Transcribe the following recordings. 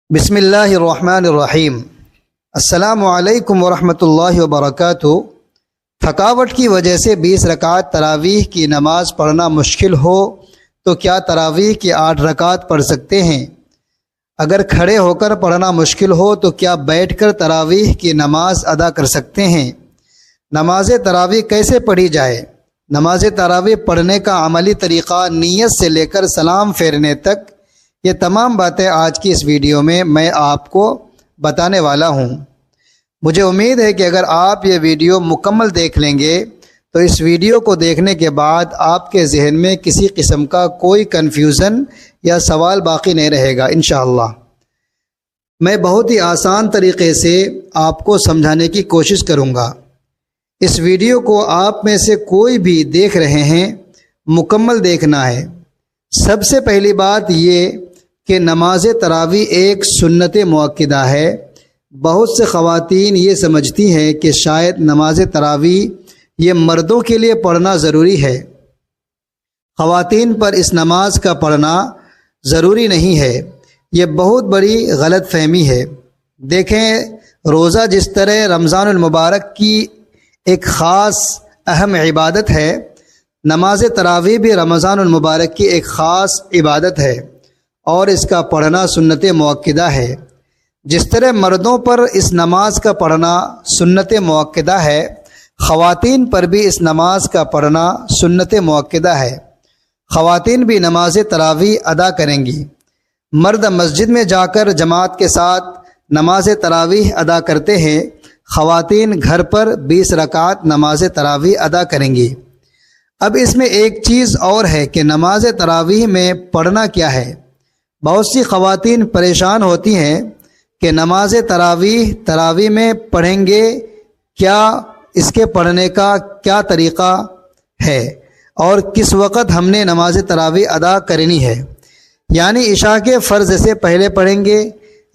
بسم اللہ الرحمن الرحیم۔ السلام علیکم ورحمۃ اللہ وبرکاتہ۔ تھکاوٹ کی وجہ سے 20 رکعت تراویح کی نماز پڑھنا مشکل ہو تو کیا تراویح کی 8 رکعت پڑھ سکتے ہیں؟ اگر کھڑے ہو کر پڑھنا مشکل ہو تو کیا بیٹھ کر تراویح کی نماز ادا کر سکتے ہیں؟ نماز تراویح کیسے پڑھی جائے؟ نماز تراویح پڑھنے کا عملی طریقہ نیت سے لے کر سلام پھیرنے تک، یہ تمام باتیں آج کی اس ویڈیو میں آپ کو بتانے والا ہوں۔ مجھے امید ہے کہ اگر آپ یہ ویڈیو مکمل دیکھ لیں گے تو اس ویڈیو کو دیکھنے کے بعد آپ کے ذہن میں کسی قسم کا کوئی کنفیوژن یا سوال باقی نہیں رہے گا انشاءاللہ۔ میں بہت ہی آسان طریقے سے آپ کو سمجھانے کی کوشش کروں گا۔ اس ویڈیو کو آپ میں سے کوئی بھی دیکھ رہے ہیں، مکمل دیکھنا ہے۔ سب سے پہلی بات یہ کہ نماز تراویح ایک سنت مؤکدہ ہے۔ بہت سے خواتین یہ سمجھتی ہیں کہ شاید نماز تراویح یہ مردوں کے لیے پڑھنا ضروری ہے۔ خواتین پر اس نماز کا پڑھنا ضروری نہیں ہے، یہ بہت بڑی غلط فہمی ہے۔ دیکھیں، روزہ جس طرح رمضان المبارک کی ایک خاص اہم عبادت ہے، نماز تراویح بھی رمضان المبارک کی ایک خاص عبادت ہے اور اس کا پڑھنا سنت مؤکدہ ہے۔ جس طرح مردوں پر اس نماز کا پڑھنا سنت مؤکدہ ہے، خواتین پر بھی اس نماز کا پڑھنا سنت مؤکدہ ہے۔ خواتین بھی نماز تراویح ادا کریں گی۔ مرد مسجد میں جا کر جماعت کے ساتھ نماز تراویح ادا کرتے ہیں، خواتین گھر پر 20 رکعت نماز تراویح ادا کریں گی۔ اب اس میں ایک چیز اور ہے کہ نماز تراویح میں پڑھنا کیا ہے۔ بہت سی خواتین پریشان ہوتی ہیں کہ نماز تراویح میں پڑھیں گے کیا، اس کے پڑھنے کا کیا طریقہ ہے اور کس وقت ہم نے نماز تراویح ادا کرنی ہے، یعنی عشاء کے فرض سے پہلے پڑھیں گے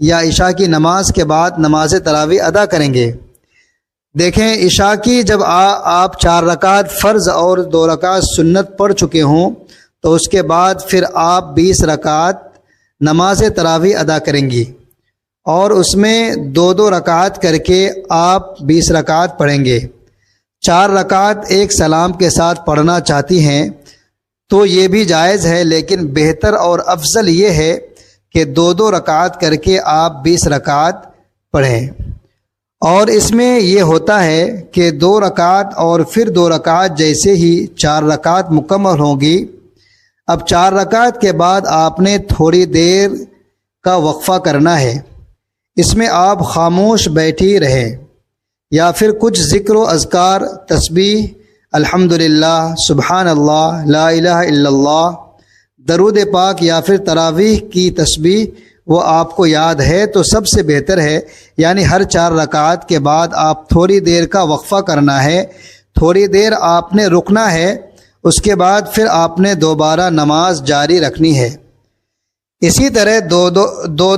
یا عشاء کی نماز کے بعد نماز تراویح ادا کریں گے۔ دیکھیں، عشاء کی جب آپ 4 رکعت فرض اور 2 رکعت سنت پڑھ چکے ہوں تو اس کے بعد پھر آپ 20 رکعت نماز تراویح ادا کریں گی اور اس میں 2 رکعت کر کے آپ 20 رکعت پڑھیں گے۔ 4 رکعت ایک سلام کے ساتھ پڑھنا چاہتی ہیں تو یہ بھی جائز ہے، لیکن بہتر اور افضل یہ ہے کہ 2 رکعت کر کے آپ 20 رکعت پڑھیں۔ اور اس میں یہ ہوتا ہے کہ 2 رکعت اور پھر 2 رکعت جیسے ہی 4 رکعت مکمل ہوں گی، اب 4 رکعت کے بعد آپ نے تھوڑی دیر کا وقفہ کرنا ہے۔ اس میں آپ خاموش بیٹھی رہیں یا پھر کچھ ذکر و اذکار، تسبیح، الحمدللہ، سبحان اللہ، لا الہ الا اللہ، درود پاک یا پھر تراویح کی تسبیح وہ آپ کو یاد ہے تو سب سے بہتر ہے، یعنی ہر 4 رکعت کے بعد آپ تھوڑی دیر کا وقفہ کرنا ہے، تھوڑی دیر آپ نے رکنا ہے، اس کے بعد پھر آپ نے دوبارہ نماز جاری رکھنی ہے۔ اسی طرح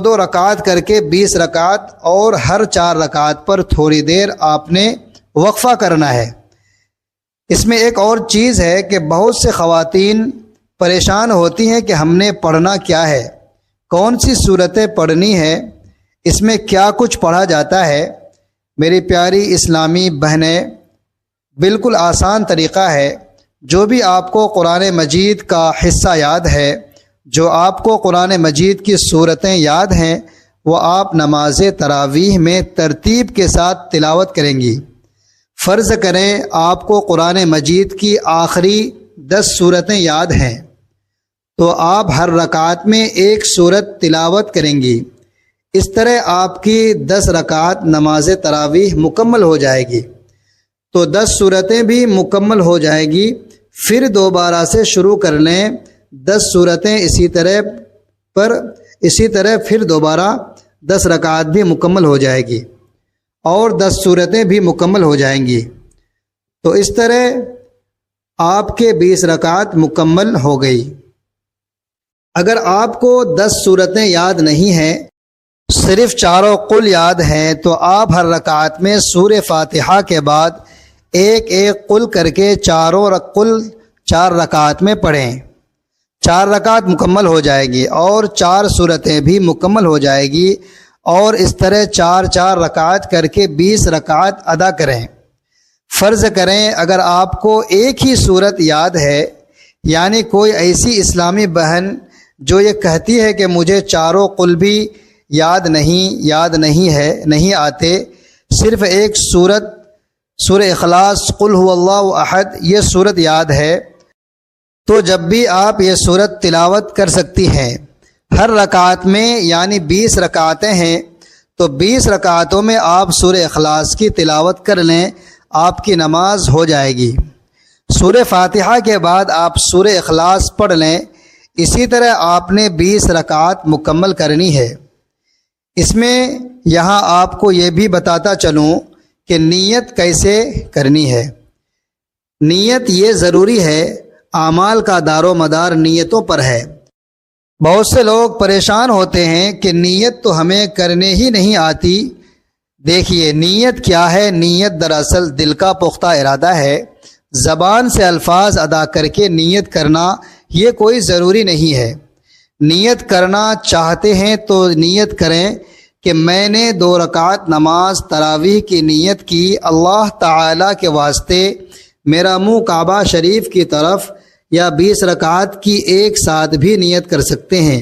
دو رکعت کر کے 20 رکعت اور ہر 4 رکعت پر تھوڑی دیر آپ نے وقفہ کرنا ہے۔ اس میں ایک اور چیز ہے کہ بہت سے خواتین پریشان ہوتی ہیں کہ ہم نے پڑھنا کیا ہے، کون سی صورتیں پڑھنی ہے، اس میں کیا کچھ پڑھا جاتا ہے۔ میری پیاری اسلامی بہنیں، بالکل آسان طریقہ ہے۔ جو بھی آپ کو قرآن مجید کا حصہ یاد ہے، جو آپ کو قرآن مجید کی صورتیں یاد ہیں، وہ آپ نماز تراویح میں ترتیب کے ساتھ تلاوت کریں گی۔ فرض کریں آپ کو قرآن مجید کی آخری 10 صورتیں یاد ہیں تو آپ ہر رکعت میں ایک صورت تلاوت کریں گی۔ اس طرح آپ کی 10 رکعت نماز تراویح مکمل ہو جائے گی، تو 10 صورتیں بھی مکمل ہو جائے گی۔ پھر دوبارہ سے شروع کر لیں 10 صورتیں، اسی طرح پھر دوبارہ 10 رکعت بھی مکمل ہو جائے گی اور 10 صورتیں بھی مکمل ہو جائیں گی۔ تو اس طرح آپ کے 20 رکعت مکمل ہو گئی۔ اگر آپ کو 10 صورتیں یاد نہیں ہیں، صرف 4 قل یاد ہیں، تو آپ ہر رکعت میں سورہ فاتحہ کے بعد ایک قل کر کے 4 رکعت میں پڑھیں۔ 4 رکعت مکمل ہو جائے گی اور 4 صورتیں بھی مکمل ہو جائے گی، اور اس طرح 4 رکعت کر کے 20 رکعت ادا کریں۔ فرض کریں اگر آپ کو ایک ہی صورت یاد ہے، یعنی کوئی ایسی اسلامی بہن جو یہ کہتی ہے کہ مجھے چاروں قل بھی یاد نہیں آتے، صرف ایک صورت سورہ اخلاص، قل هو اللہ احد یہ صورت یاد ہے، تو جب بھی آپ یہ صورت تلاوت کر سکتی ہیں۔ ہر رکعت میں یعنی 20 رکعتیں ہیں، تو 20 رکعتوں میں آپ سورہ اخلاص کی تلاوت کر لیں، آپ کی نماز ہو جائے گی۔ سورہ فاتحہ کے بعد آپ سورہ اخلاص پڑھ لیں، اسی طرح آپ نے 20 رکعت مکمل کرنی ہے۔ اس میں یہاں آپ کو یہ بھی بتاتا چلوں کہ نیت کیسے کرنی ہے۔ نیت یہ ضروری ہے، اعمال کا دار و مدار نیتوں پر ہے۔ بہت سے لوگ پریشان ہوتے ہیں کہ نیت تو ہمیں کرنے ہی نہیں آتی۔ دیکھیے نیت کیا ہے؟ نیت دراصل دل کا پختہ ارادہ ہے۔ زبان سے الفاظ ادا کر کے نیت کرنا یہ کوئی ضروری نہیں ہے۔ نیت کرنا چاہتے ہیں تو نیت کریں کہ میں نے 2 رکعت نماز تراویح کی نیت کی، اللہ تعالیٰ کے واسطے میرا منہ کعبہ شریف کی طرف، یا 20 رکعت کی ایک ساتھ بھی نیت کر سکتے ہیں۔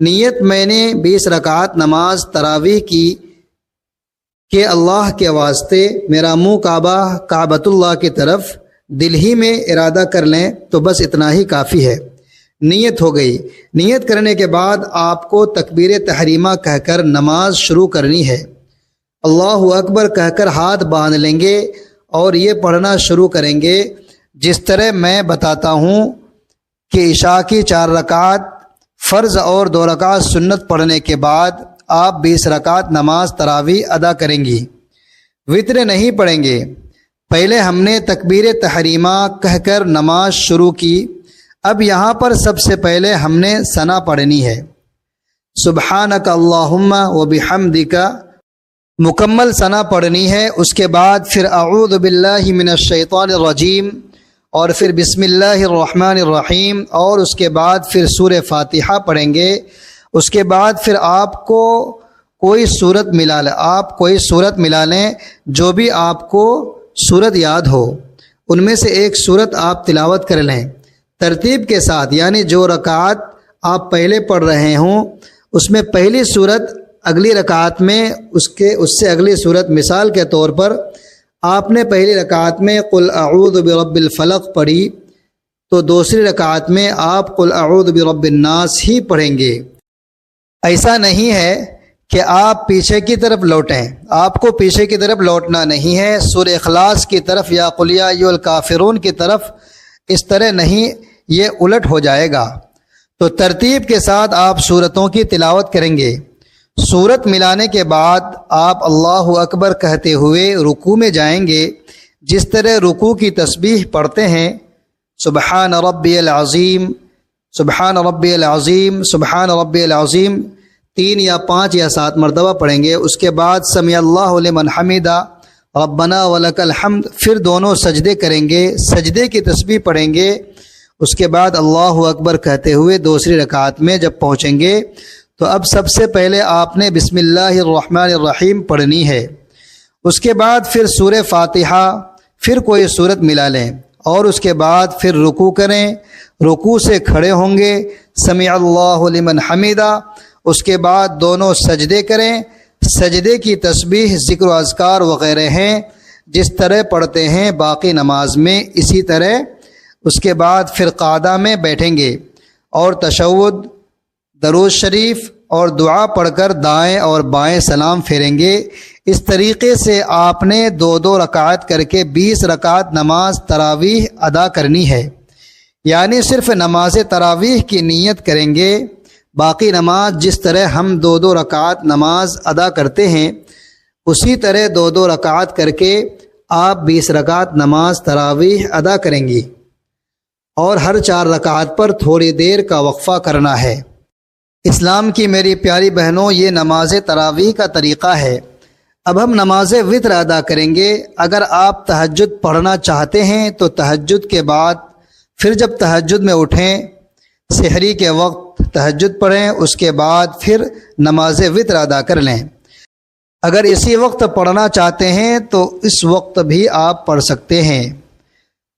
نیت میں نے 20 رکعت نماز تراویح کی کہ اللہ کے واسطے میرا منہ کعبۃ اللہ کی طرف، دل ہی میں ارادہ کر لیں تو بس اتنا ہی کافی ہے۔ نیت ہو گئی۔ نیت کرنے کے بعد آپ کو تکبیر تحریمہ کہہ کر نماز شروع کرنی ہے۔ اللہ اکبر کہہ کر ہاتھ باندھ لیں گے اور یہ پڑھنا شروع کریں گے جس طرح میں بتاتا ہوں کہ عشاء کی 4 رکعت فرض اور 2 رکعت سنت پڑھنے کے بعد آپ 20 رکعت نماز تراویح ادا کریں گی۔ وتر نہیں پڑھیں گے۔ پہلے ہم نے تکبیر تحریمہ کہہ کر نماز شروع کی، اب یہاں پر سب سے پہلے ہم نے ثنا پڑھنی ہے، سبحانک اللہم و بحمدک، مکمل ثنا پڑھنی ہے۔ اس کے بعد پھر اعوذ باللہ من الشیطان الرجیم، اور پھر بسم اللہ الرحمن الرحیم، اور اس کے بعد پھر سورہ فاتحہ پڑھیں گے۔ اس کے بعد پھر آپ کو کوئی صورت ملا لیں جو بھی آپ کو صورت یاد ہو، ان میں سے ایک صورت آپ تلاوت کر لیں ترتیب کے ساتھ، یعنی جو رکعت آپ پہلے پڑھ رہے ہوں اس میں پہلی صورت اگلی رکعت میں اس سے اگلی صورت، مثال کے طور پر آپ نے پہلی رکعت میں قل اعوذ برب الفلق پڑھی تو دوسری رکعت میں آپ قل اعوذ برب الناس ہی پڑھیں گے۔ ایسا نہیں ہے کہ آپ پیچھے کی طرف لوٹیں، آپ کو پیچھے کی طرف لوٹنا نہیں ہے، سورہ اخلاص کی طرف یا قل یا ایھا الکافرون کی طرف، اس طرح نہیں، یہ الٹ ہو جائے گا۔ تو ترتیب کے ساتھ آپ سورتوں کی تلاوت کریں گے۔ سورت ملانے کے بعد آپ اللہ اکبر کہتے ہوئے رکوع میں جائیں گے، جس طرح رکوع کی تسبیح پڑھتے ہیں، سبحان ربی العظیم، سبحان ربی العظیم، سبحان ربی العظیم 3 یا 5 یا 7 مرتبہ پڑھیں گے۔ اس کے بعد سمع اللہ لمن حمدہ ربنا ولک الحمد، پھر دونوں سجدے کریں گے، سجدے کی تسبیح پڑھیں گے۔ اس کے بعد اللہ اکبر کہتے ہوئے دوسری رکعت میں جب پہنچیں گے تو اب سب سے پہلے آپ نے بسم اللہ الرحمن الرحیم پڑھنی ہے۔ اس کے بعد پھر سورہ فاتحہ، پھر کوئی صورت ملا لیں، اور اس کے بعد پھر رکوع کریں، رکوع سے کھڑے ہوں گے، سمع اللہ لمن حمدہ، اس کے بعد دونوں سجدے کریں، سجدے کی تسبیح ذکر و اذکار وغیرہ ہیں جس طرح پڑھتے ہیں باقی نماز میں، اسی طرح اس کے بعد پھر قعدہ میں بیٹھیں گے اور تشہد، درود شریف اور دعا پڑھ کر دائیں اور بائیں سلام پھیریں گے۔ اس طریقے سے آپ نے 2 رکعت کر کے 20 رکعت نماز تراویح ادا کرنی ہے، یعنی صرف نماز تراویح کی نیت کریں گے، باقی نماز جس طرح ہم 2 رکعت نماز ادا کرتے ہیں اسی طرح 2 رکعت کر کے آپ 20 رکعت نماز تراویح ادا کریں گی، اور ہر 4 رکعت پر تھوڑی دیر کا وقفہ کرنا ہے۔ اسلام کی میری پیاری بہنوں، یہ نماز تراویح کا طریقہ ہے۔ اب ہم نماز وتر ادا کریں گے۔ اگر آپ تہجد پڑھنا چاہتے ہیں تو تہجد کے بعد پھر جب تہجد میں اٹھیں، سحری کے وقت تہجد پڑھیں، اس کے بعد پھر نماز وتر ادا کر لیں۔ اگر اسی وقت پڑھنا چاہتے ہیں تو اس وقت بھی آپ پڑھ سکتے ہیں۔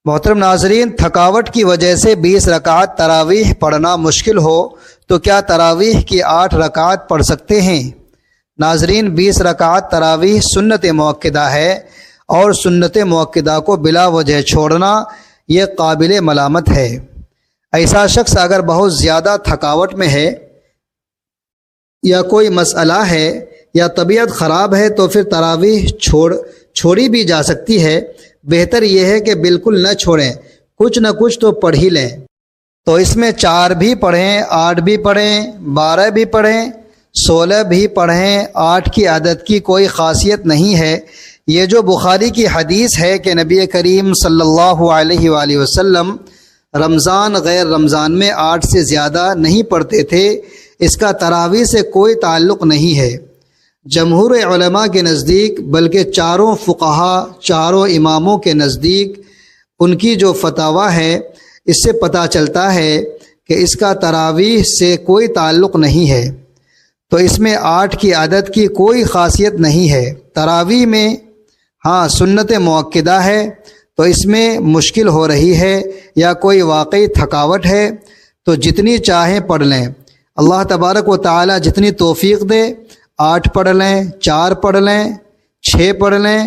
محترم ناظرین، تھکاوٹ کی وجہ سے 20 رکعت تراویح پڑھنا مشکل ہو تو کیا تراویح کی 8 رکعت پڑھ سکتے ہیں؟ ناظرین، 20 رکعت تراویح سنت موقدہ ہے، اور سنت موقدہ کو بلا وجہ چھوڑنا یہ قابل ملامت ہے۔ ایسا شخص اگر بہت زیادہ تھکاوٹ میں ہے یا کوئی مسئلہ ہے یا طبیعت خراب ہے تو پھر تراویح چھوڑی بھی جا سکتی ہے۔ بہتر یہ ہے کہ بالکل نہ چھوڑیں، کچھ نہ کچھ تو پڑھ ہی لیں۔ تو اس میں 4 بھی پڑھیں، 8 بھی پڑھیں، 12 بھی پڑھیں، 16 بھی پڑھیں۔ 8 کی عدد کی کوئی خاصیت نہیں ہے۔ یہ جو بخاری کی حدیث ہے کہ نبی کریم صلی اللہ علیہ وآلہ وسلم رمضان غیر رمضان میں 8 سے زیادہ نہیں پڑھتے تھے، اس کا تراویح سے کوئی تعلق نہیں ہے۔ جمہور علماء کے نزدیک، بلکہ چاروں فقہا، چاروں اماموں کے نزدیک ان کی جو فتاوی ہے، اس سے پتہ چلتا ہے کہ اس کا تراویح سے کوئی تعلق نہیں ہے۔ تو اس میں 8 کی عدد کی کوئی خاصیت نہیں ہے۔ تراویح میں ہاں سنت موقدہ ہے تو اس میں مشکل ہو رہی ہے یا کوئی واقعی تھکاوٹ ہے تو جتنی چاہیں پڑھ لیں۔ اللہ تبارک و تعالی جتنی توفیق دے، 8 پڑھ لیں، 4 پڑھ لیں، 6 پڑھ لیں،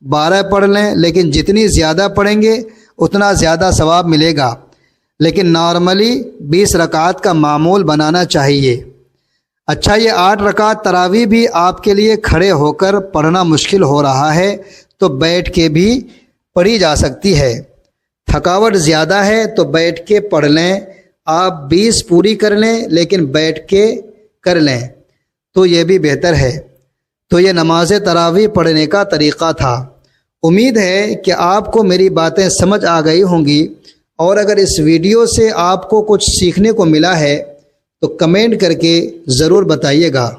12 پڑھ لیں، لیکن جتنی زیادہ پڑھیں گے اتنا زیادہ ثواب ملے گا۔ لیکن نارملی 20 رکعت کا معمول بنانا چاہیے۔ اچھا، یہ 8 رکعت تراویح بھی آپ کے لیے کھڑے ہو کر پڑھنا مشکل ہو رہا ہے تو بیٹھ کے بھی پڑھی جا سکتی ہے۔ تھکاوٹ زیادہ ہے تو بیٹھ کے پڑھ لیں۔ آپ 20 پوری کر لیں لیکن بیٹھ کے کر لیں تو یہ بھی بہتر ہے۔ تو یہ نماز تراویح پڑھنے کا طریقہ تھا۔ امید ہے کہ آپ کو میری باتیں سمجھ آ گئی ہوں گی، اور اگر اس ویڈیو سے آپ کو کچھ سیکھنے کو ملا ہے تو کمنٹ کر کے ضرور بتائیے گا۔